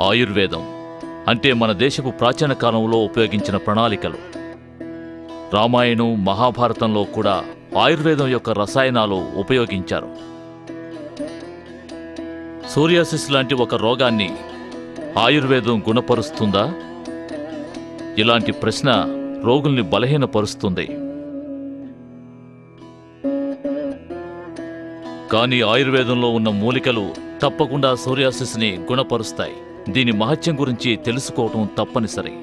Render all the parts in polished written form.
ఆయుర్వేదం అంటే మన దేశపు ప్రాచీన కాలంలో ఉపయోగించిన ప్రణాళికలు. రామాయణం, మహాభారతంలో కూడా ఆయుర్వేదం యొక్క రసాయనాలు ఉపయోగించారు. సోరియాసిస్ లాంటి ఒక రోగాన్ని ఆయుర్వేదం గుణపరుస్తుందా? ఇలాంటి ప్రశ్న రోగుల్ని బలహీనపరుస్తుంది. కానీ ఆయుర్వేదంలో ఉన్న మూలికలు తప్పకుండా సోరియాసిస్ని గుణపరుస్తాయి. దీని మహత్యం గురించి తెలుసుకోవటం తప్పనిసరి.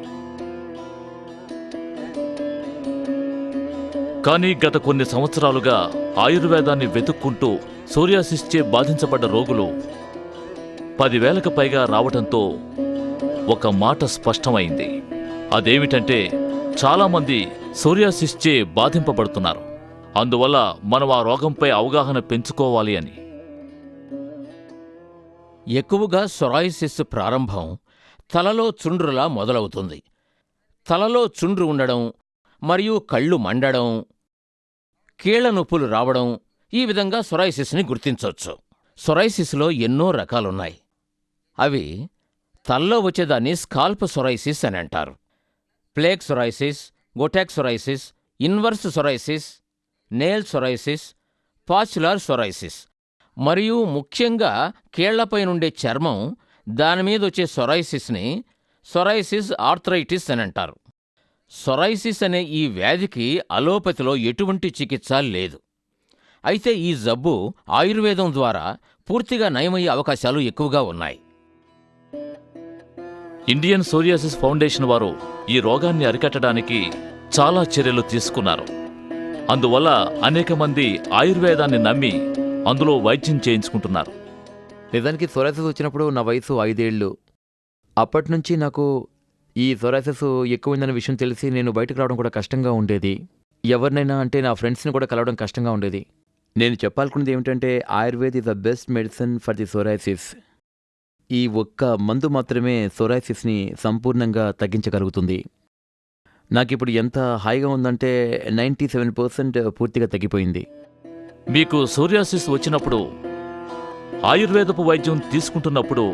కానీ గత కొన్ని సంవత్సరాలుగా ఆయుర్వేదాన్ని వెతుక్కుంటూ సోరియాసిస్చే బాధించబడ్డ రోగులు 10,000కు పైగా రావటంతో ఒక మాట స్పష్టమైంది. అదేమిటంటే చాలామంది సోరియాసిస్చే బాధింపబడుతున్నారు. అందువల్ల మనం ఆ రోగంపై అవగాహన పెంచుకోవాలి అని. ఎక్కువగా సొరాయిసిస్ ప్రారంభం తలలో చుండ్రులా మొదలవుతుంది. తలలో చుండ్రు ఉండడం మరియు కళ్ళు మండడం, కీళ్ల నొప్పులు రావడం, ఈ విధంగా సొరాయిసిస్ని గుర్తించవచ్చు. సొరాయిసిస్లో ఎన్నో రకాలున్నాయి. అవి తలలో వచ్చేదాన్ని స్కాల్ప్ సొరాయిసిస్ అని అంటారు. ప్లేక్ సొరాయిసిస్, గొటాక్ సొరాయిసిస్, ఇన్వర్స్ సొరాయిసిస్, నేల్ సొరాయిసిస్, పాచులార్ సొరాయిసిస్ మరియు ముఖ్యంగా కీళ్లపై నుండే చర్మం, దానిమీదొచ్చే సొరాయిసిస్ని సొరాయిసిస్ ఆర్థరైటిస్ అని అంటారు. సొరాయిసిస్ అనే ఈ వ్యాధికి అలోపతిలో ఎటువంటి చికిత్స లేదు. అయితే ఈ జబ్బు ఆయుర్వేదం ద్వారా పూర్తిగా నయమయ్యే అవకాశాలు ఎక్కువగా ఉన్నాయి. ఇండియన్ సోరియాసిస్ ఫౌండేషన్ వారు ఈ రోగాన్ని అరికట్టడానికి చాలా చర్యలు తీసుకున్నారు. అందువల్ల అనేక మంది ఆయుర్వేదాన్ని నమ్మి అందులో వైద్యం చేయించుకుంటున్నారు. నిజానికి సొరాసిస్ వచ్చినప్పుడు నా వయసు 5 ఏళ్ళు. అప్పటినుంచి నాకు ఈ సొరాసిస్ ఎక్కువైందన్న విషయం తెలిసి నేను బయటకు రావడం కూడా కష్టంగా ఉండేది. ఎవరినైనా అంటే నా ఫ్రెండ్స్ని కూడా కలవడం కష్టంగా ఉండేది. నేను చెప్పాలనుకున్నది ఏమిటంటే Ayurveda is the best medicine for the psoriasis. ఈ ఒక్క మందు మాత్రమే సొరాసిస్ని సంపూర్ణంగా తగ్గించగలుగుతుంది. నాకిప్పుడు ఎంత హాయిగా ఉందంటే 97% పూర్తిగా తగ్గిపోయింది. మీకు సోరియాసిస్ వచ్చినప్పుడు ఆయుర్వేదపు వైద్యం తీసుకుంటున్నప్పుడు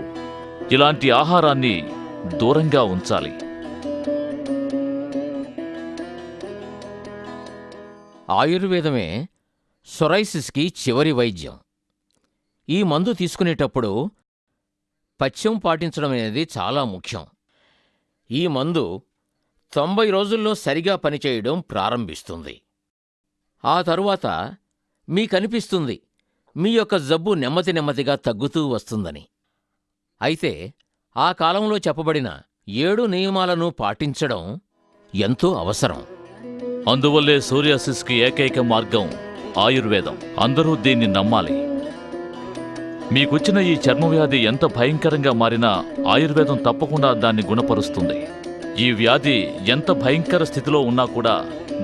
ఇలాంటి ఆహారాన్ని దూరంగా ఉంచాలి. ఆయుర్వేదమే సొరైసిస్కి చివరి వైద్యం. ఈ మందు తీసుకునేటప్పుడు పథ్యం పాటించడం అనేది చాలా ముఖ్యం. ఈ మందు 90 రోజుల్లో సరిగా పనిచేయడం ప్రారంభిస్తుంది. ఆ తరువాత మీకనిపిస్తుంది మీ యొక్క జబ్బు నెమ్మదిగా తగ్గుతూ వస్తుందని. అయితే ఆ కాలంలో చెప్పబడిన 7 నియమాలను పాటించడం ఎంతో అవసరం. అందువల్లే సోరియాసిస్కి ఏకైక మార్గం ఆయుర్వేదం. అందరూ దీన్ని నమ్మాలి. మీకొచ్చిన ఈ చర్మవ్యాధి ఎంత భయంకరంగా మారినా ఆయుర్వేదం తప్పకుండా దాన్ని గుణపరుస్తుంది. ఈ వ్యాధి ఎంత భయంకర స్థితిలో ఉన్నా కూడా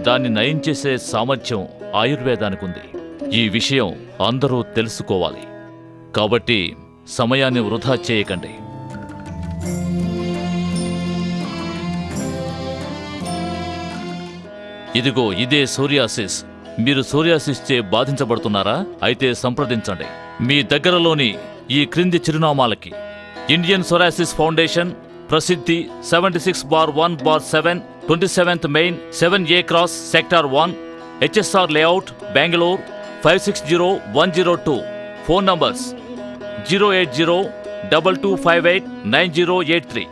దాన్ని నయం చేసే సామర్థ్యం ఆయుర్వేదానికుంది. ఈ విషయం అందరూ తెలుసుకోవాలి. కాబట్టి సమయాన్ని వృధా చేయకండి. ఇదిగో ఇదే సోరియాసిస్. మీరు సోరియాసిస్చే బాధించబడుతున్నారా? అయితే సంప్రదించండి మీ దగ్గరలోని ఈ క్రింది చిరునామాలకి. ఇండియన్ సోరియాసిస్ ఫౌండేషన్, ప్రసిద్ధి 76/1/7, 27th main, 7A cross, sector 1, HSR layout, Bengaluru 560102. Phone numbers 08022589083,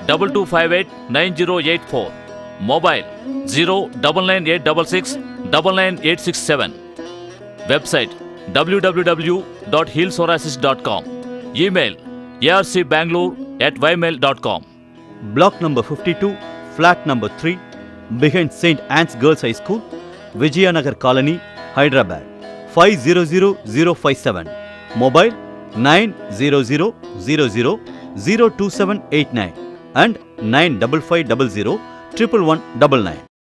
22589084. Mobile 09986699867. Website www.healsoriasis.com. Email arcbangalore@ymail.com. Block number 52, flat number 3, behind St. Anne's Girls High School, Vijayanagar Colony, Hyderabad 500057. Mobile 900002789 and 95500 11199.